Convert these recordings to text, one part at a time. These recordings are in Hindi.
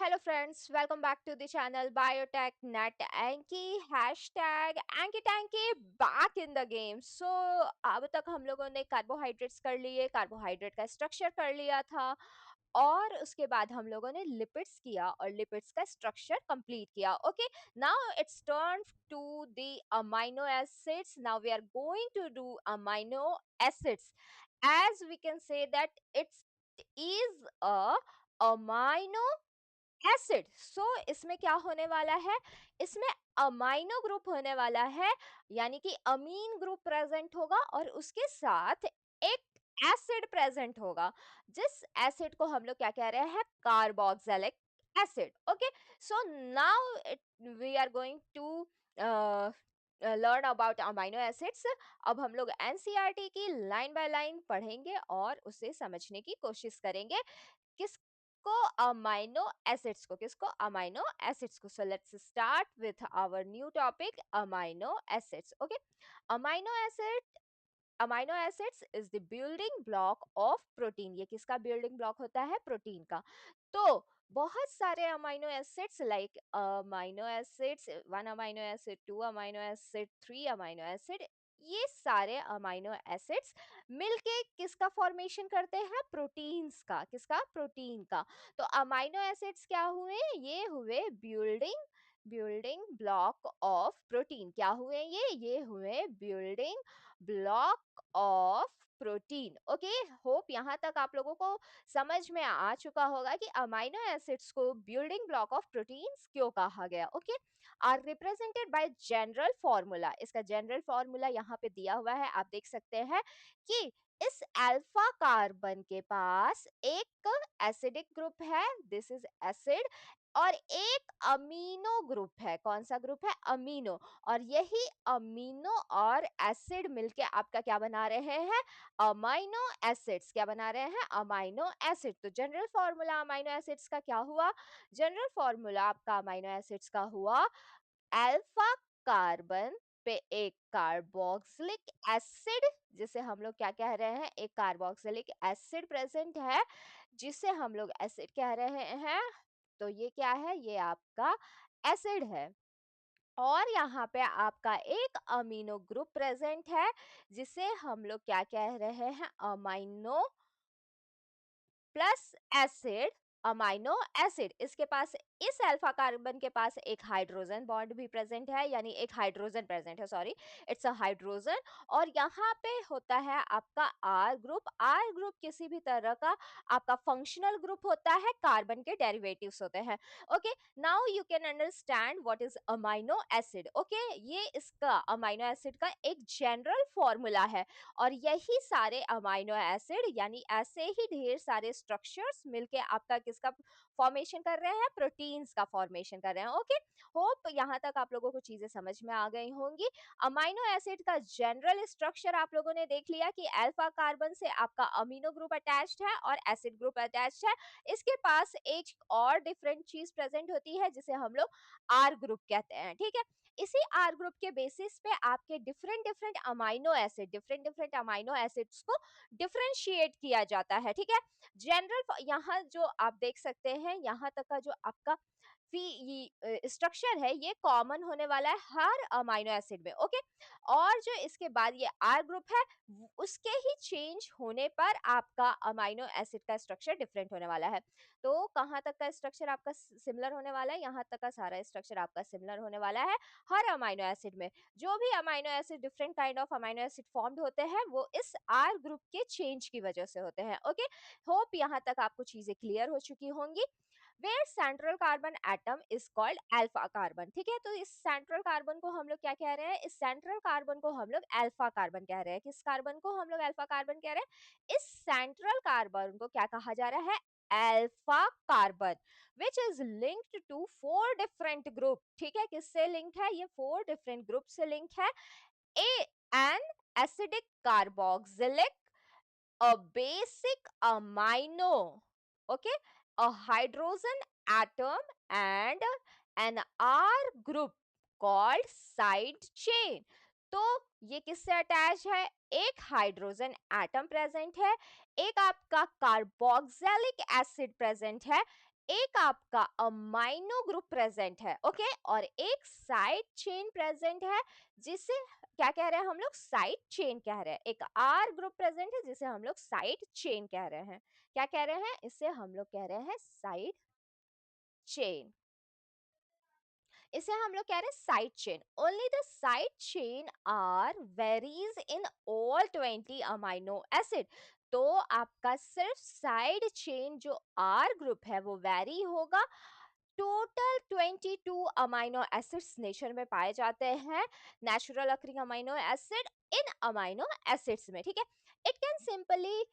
Hello friends, welcome back to the channel Biotech Net Anki hashtag Anki Tanki back in the game. So अब तक हम लोगों ने कार्बोहाइड्रेट्स कर लिए, कार्बोहाइड्रेट का स्ट्रक्चर कर लिया था और उसके बाद हम लोगों ने लिपिड्स किया और लिपिड्स का स्ट्रक्चर कंप्लीट किया. Okay, now it's turn to the amino acids. Now we are going to do amino acids. As we can say that it is a amino acid. So इसमें क्या होने वाला है, इसमें अमाइनो ग्रुप होने वाला है, यानी कि अमीन ग्रुप प्रेजेंट होगा और उसके साथ एक एसिड प्रेजेंट होगा. जिस एसिड को हम लोग क्या कह रहे हैं, carboxylic acid. Okay, so now we are going to learn about amino acids. अब हम लोग एनसीईआरटी की लाइन बाय लाइन पढ़ेंगे और उसे समझने की कोशिश करेंगे. किसको, अमाइनो एसिड्स को. किसको, अमाइनो एसिड्स को. So let's start with our new topic, amino acids. Okay, amino acid, amino acids is the building block of protein. ये किसका बिल्डिंग ब्लॉक होता है, प्रोटीन का. तो बहुत सारे amino acids like amino acids, one amino acid, two amino acid, three amino acid, ये सारे अमाइनो एसिड्स मिलके किसका फॉर्मेशन करते हैं, प्रोटीन्स का. किसका, प्रोटीन का. तो अमाइनो एसिड्स क्या हुए, ये हुए building building block of protein. क्या हुए ये हुए building block of protein. Okay, hope यहाँ तक आप लोगों को समझ में आ चुका होगा कि अमाइनो एसिड्स को बिल्डिंग ब्लॉक ऑफ प्रोटीन्स क्यों कहा गया. Okay, are represented by general formula. इसका जनरल फॉर्मूला यहाँ पे दिया हुआ है, आप देख सकते हैं कि इस अल्फा कार्बन के पास एक एसिडिक ग्रुप है, दिस इज एसिड, और एक अमीनो ग्रुप है. कौन सा ग्रुप है, अमीनो. और यही अमीनो और एसिड मिलके आपका क्या बना रहे हैं, अमाइनो एसिड्स. क्या बना रहे हैं, अमाइनो एसिड. तो जनरल फॉर्मूला अमाइनो एसिड्स का क्या हुआ, जनरल फॉर्मूला आपका अमाइनो एसिड्स का हुआ, अल्फा कार्बन पे एक कार्बोक्सिलिक एसिड, जिसे हम लोग क्या कह रहे हैं, एक कार्बोक्सिलिक एसिड प्रेजेंट है, जिसे हम लोग एसिड कह रहे हैं. तो ये क्या है, ये आपका एसिड है. और यहाँ पे आपका एक अमीनो ग्रुप प्रेजेंट है, जिसे हम लोग क्या कह रहे हैं, amino plus acid, amino acid. इसके पास, इस अल्फा कार्बन के पास एक हाइड्रोजन बॉन्ड भी प्रेजेंट है, यानी एक हाइड्रोजन प्रेजेंट है, सॉरी, इट्स अ हाइड्रोजन. और यहाँ पे होता है आपका आर ग्रुप. आर ग्रुप किसी भी तरह का आपका फंक्शनल ग्रुप होता है, कार्बन के डेरिवेटिव्स होते हैं. Okay, now you can understand what is amino acid. Okay, ये इसका अमाइनो एसिड का एक जनरल फॉर्मूला है. और यही सारे अमाइनो एसिड, यानी ऐसे ही ढेर सारे स्ट्रक्चर्स मिलके आपका किसका फॉर्मेशन कर रहे हैं, प्रोटीन्स का फॉर्मेशन कर रहे हैं. ओके, होप यहाँ तक आप लोगों को चीजें समझ में आ गई होंगी. अमाइनो एसिड का जनरल स्ट्रक्चर आप लोगों ने देख लिया कि अल्फा कार्बन से आपका अमीनो ग्रुप अटैच्ड है और एसिड ग्रुप अटैच्ड है. इसके पास एक और डिफरेंट चीज प्रेजेंट होती है, जिसे हम लोग आर ग्रुप कहते हैं. ठीक है, इसी आर ग्रुप के बेसिस पे आपके डिफरेंट डिफरेंट अमाइनो एसिड्स को डिफरेंशिएट किया जाता है. ठीक है, जनरल यहाँ जो आप देख सकते हैं, यहाँ तक का जो आपका स्ट्रक्चर है, ये कॉमन होने वाला है हर अमाइनो एसिड में. ओके, और जो इसके बाद ये आर ग्रुप है, उसके ही चेंज होने पर आपका अमाइनो एसिड का स्ट्रक्चर डिफरेंट होने वाला है. तो कहाँ तक का स्ट्रक्चर आपका सिमिलर होने वाला है, यहाँ तक का सारा स्ट्रक्चर आपका सिमिलर होने वाला है हर अमाइनो एसिड में. जो भी amino acid, different kind of amino acid formed होते हैं, वो इस आर ग्रुप के चेंज की वजह से होते हैं. ओके, होप यहाँ तक आपको चीजें क्लियर हो चुकी होंगी. Where central carbon atom is called alpha carbon. ठीक है, तो इस सेंट्रल कार्बन को हम लोग क्या कह रहे हैं, इस सेंट्रल कार्बन को हम लोग अल्फा कार्बन कह रहे हैं. किस कार्बन को हम लोग अल्फा कार्बन कह रहे हैं, इस सेंट्रल कार्बन को क्या कहा जा रहा है, alpha carbon, which is linked to four different group. ठीक है, किससे लिंक है, ये फोर डिफरेंट ग्रुप से लिंक है. A an acidic carboxylic, a basic amino, okay, a hydrogen atom, and an R group called side chain. तो ये किससे अटैच है, एक हाइड्रोजन एटम प्रेजेंट है, एक आपका कार्बोक्सिलिक एसिड प्रेजेंट है, एक आपका अमाइनो ग्रुप प्रेजेंट है, ओके, और एक साइड चेन प्रेजेंट है, जिसे क्या कह रहे हैं हम लोग, साइड चेन कह रहे हैं। एक आर ग्रुप प्रेजेंट है जिसे हम लोग साइड चेन कह रहे हैं। क्या कह रहे हैं, इसे हम लोग कह रहे हैं साइड चेन। इसे हम लोग कह रहे हैं side chain. Only the side chain are varies in all 20 amino acid. तो आपका सिर्फ साइड चेन जो आर ग्रुप है वो वेरी होगा। टोटल 22 अमाइनो एसिड्स नेचर में पाए जाते हैं, natural occurring amino acid in amino acids में, ठीक है। It can simply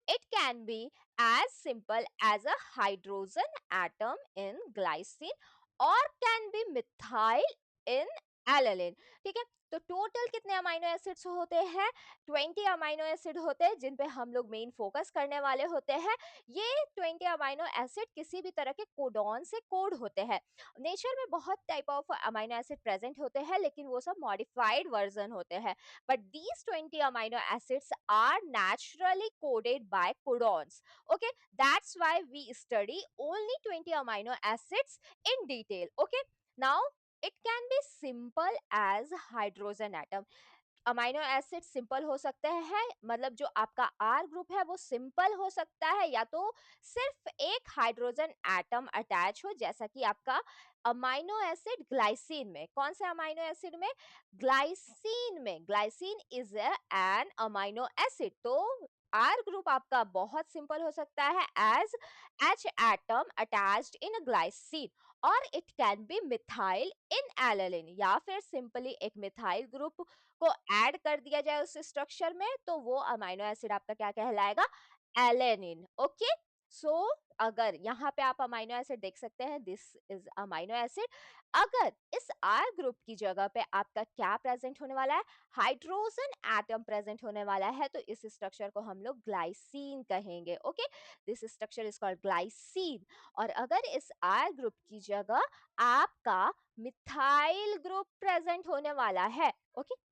It can be as simple as a hydrogen atom in glycine or can be methyl in alanine, ठीक है। तो टोटल कितने अमाइनो एसिड्स होते हैं, 20 अमाइनो एसिड होते हैं जिन पे हम लोग मेन फोकस करने वाले होते हैं। ये 20 अमाइनो एसिड किसी भी तरह के कोडॉन से कोड होते हैं। नेचर में बहुत type of amino acid present होते हैं, लेकिन वो सब मॉडिफाइड वर्जन होते हैं। but these 20 amino acids are naturally coded by codons. Okay, that's why we study only 20 amino acids in detail. Okay, now it can be simple as hydrogen atom. Amino acid simple हो सकते हैं, मतलब जो आपका आर ग्रुप है वो सिंपल हो सकता है, या तो सिर्फ एक हाइड्रोजन एटम अटैच हो, जैसा कि आपका अमाइनो एसिड ग्लाइसिन में। कौन से अमाइनो एसिड में, ग्लाइसिन में। Glycine is an amino acid. तो आर ग्रुप आपका बहुत सिंपल हो सकता है एज एच एटम अटैच्ड इन ग्लाइसिन, और it can be methyl in alanine, या फिर सिंपली एक मिथाइल ग्रुप को ऐड कर दिया जाए उस स्ट्रक्चर में, तो वो अमाइनो एसिड आपका क्या कहलाएगा, एलेनिन। ओके, सो अगर यहाँ पे आप अमाइनो एसिड देख सकते हैं, दिस इज अमाइनो एसिड। अगर इस आर ग्रुप की जगह पे आपका क्या प्रेजेंट होने वाला है, हाइड्रोजन एटम प्रेजेंट होने वाला है, तो इस स्ट्रक्चर को हम लोग ग्लाइसिन कहेंगे। Okay, this structure is called glycine. और अगर इस आर ग्रुप की जगह आपका मिथाइल ग्रुप प्रेजेंट होने वाला है, ओके,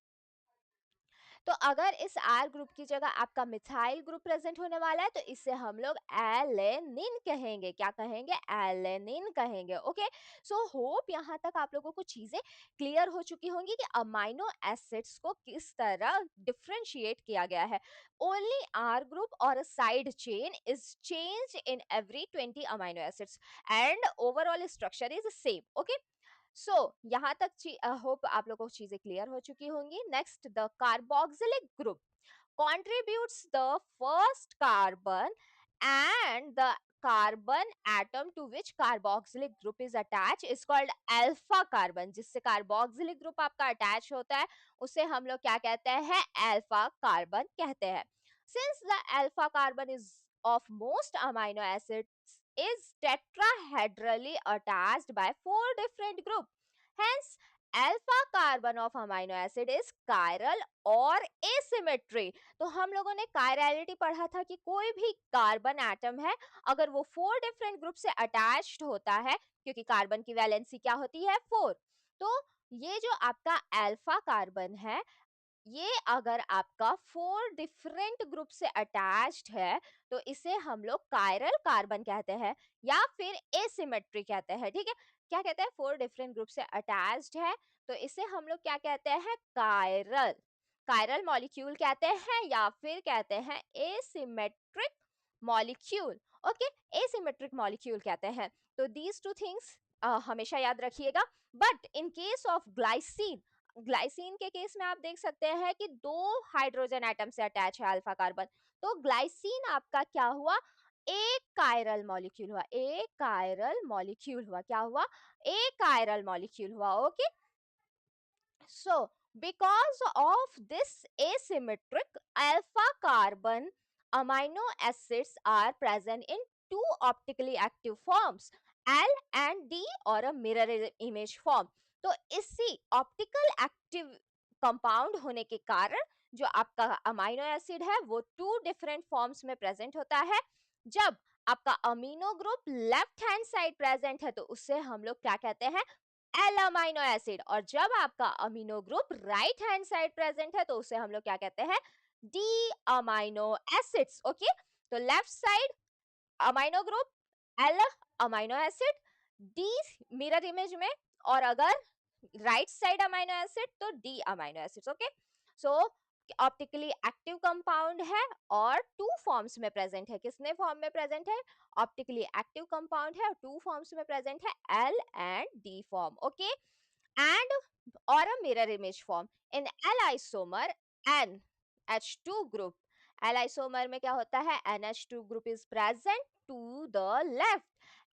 तो अगर इस आर ग्रुप की जगह आपका मिथाइल ग्रुप प्रेजेंट होने वाला है, तो इसे हम लोग एलेनिन कहेंगे। क्या कहेंगे, एलेनिन कहेंगे। ओके, सो होप यहाँ तक आप लोगों को चीजें क्लियर हो चुकी होंगी कि अमाइनो एसिड्स को किस तरह डिफरेंशिएट किया गया है। ओनली आर ग्रुप और side chain is change in every 20 amino acids and overall structure is same. Okay, so यहाँ तक होप आप लोगों को चीजें क्लियर हो चुकी होंगी। Next, the carboxylic group contributes the first carbon and the carbon atom to which carboxylic group is attached is called alpha carbon। जिससे carboxylic group आपका attach होता है उसे हम लोग क्या कहते हैं, alpha carbon कहते हैं। Since the alpha carbon is of most amino acids is tetrahedrally attached by 4 different groups, hence alpha carbon of amino acid is chiral और asymmetry। तो हम लोगों ने कायरलिटी पढ़ा था कि कोई भी कार्बन एटम है, अगर वो 4 डिफरेंट ग्रुप से अटैच्ड होता है, क्योंकि कार्बन की वैलेंसी क्या होती है, 4। तो ये जो आपका अल्फा कार्बन है, ये अगर आपका 4 डिफरेंट ग्रुप से अटैच्ड है, तो इसे हम लोग कायरल कार्बन कहते हैं, या फिर एसिमेट्री कहते हैं। ठीक है, क्या कहते हैं, 4 डिफरेंट ग्रुप से अटैच्ड है, तो इसे हम लोग क्या कहते हैं, कायरल कायरल मॉलिक्यूल कहते हैं, या फिर कहते हैं asymmetric molecule. Okay, asymmetric molecule कहते हैं। तो दीज टू थिंग्स हमेशा याद रखिएगा। But in case of glycine, glycine के केस में आप देख सकते हैं कि 2 हाइड्रोजन एटम से अटैच है अल्फा कार्बन। तो ग्लाइसिन आपका क्या हुआ, एक कायरल मॉलिक्यूल हुआ, एक कायरल मॉलिक्यूल हुआ। क्या हुआ, एक कायरल मॉलिक्यूल हुआ। Okay, so because of this asymmetric alpha carbon, amino acids are present in two optically active forms, L and D, और a mirror image form। तो इसी ऑप्टिकल एक्टिव कंपाउंड होने के कारण जो आपका अमाइनो एसिड है वो 2 डिफरेंट फॉर्म्स में प्रेजेंट होता है। जब आपका amino group left hand side present है, तो उससे हम लोग क्या कहते हैं, एल अमाइनो एसिड। और जब आपका amino group right hand side present है, तो उसे हम लोग क्या कहते हैं, डी अमाइनो एसिड्स। ओके, तो left side amino group, L amino acid, D mirror image में, और अगर राइट साइड अमाइनो एसिड तो D अमाइनो एसिड्स। ओके, सो ऑप्टिकली एक्टिव कंपाउंड है और टू फॉर्म्स में प्रेजेंट है। किसने फॉर्म में प्रेजेंट है? ऑप्टिकली एक्टिव कंपाउंड है और टू फॉर्म्स में प्रेजेंट है, L and D form. Okay, and or a mirror image form in L isomer NH2 group। L isomer में क्या होता है? NH2 group is present to the left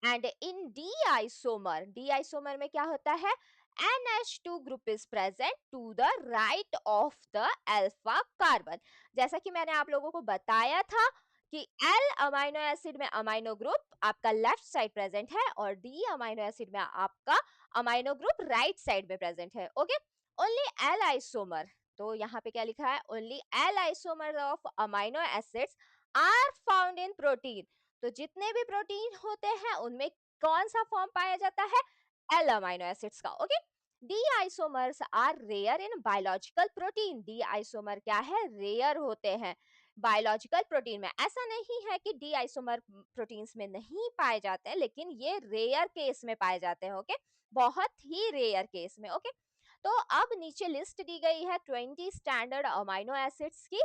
and in D isomer में क्या होता है? NH2 group is present to the right of the alpha carbon। जैसा कि मैंने आप लोगों को बताया था कि L अमाइनो एसिड में अमाइनो ग्रुप आपका लेफ्ट साइड प्रेजेंट है और D अमाइनो एसिड में आपका अमाइनो ग्रुप राइट साइड में प्रेजेंट है। ओके, ओनली एल आइसोमर, तो यहाँ पे क्या लिखा है? Only L isomer of amino acids are found in protein. तो जितने भी प्रोटीन होते हैं उनमें कौन सा फॉर्म पाया जाता है? एल अमाइनो एसिड्स का। Okay, D isomers are rare in biological protein. D isomer क्या है? रेयर होते हैं बायोलॉजिकल प्रोटीन में। ऐसा नहीं है कि डी आइसोमर प्रोटीन्स में नहीं पाए जाते हैं, लेकिन ये रेयर केस में पाए जाते हैं। ओके, बहुत ही रेयर केस में। ओके, तो अब नीचे लिस्ट दी गई है 20 स्टैंडर्ड अमाइनो एसिड्स की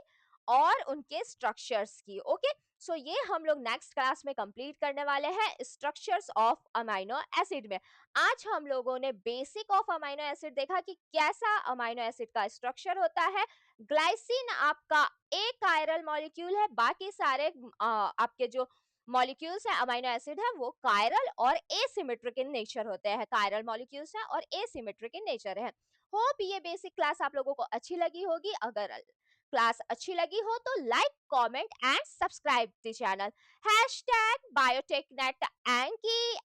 और उनके स्ट्रक्चर्स की। ओके, सो ये हम लोग नेक्स्ट क्लास में कंप्लीट करने वाले हैं स्ट्रक्चर्स ऑफ अमाइनो एसिड में। आज हम लोगों ने बेसिक ऑफ अमाइनो एसिड देखा कि कैसा अमाइनो एसिड का स्ट्रक्चर होता है। ग्लाइसिन आपका एक कायरल मॉलिक्यूल है, बाकी सारे आपके जो मॉलिक्यूल्स है अमाइनो एसिड है वो कायरल और एसिमेट्रिक इन नेचर होते हैं। कायरल मॉलिक्यूल्स है और एसिमेट्रिक इन नेचर है। होप ये बेसिक क्लास आप लोगों को अच्छी लगी होगी। अगर क्लास अच्छी लगी हो तो like, comment and subscribe the channel. Hashtag biotech net एंकी।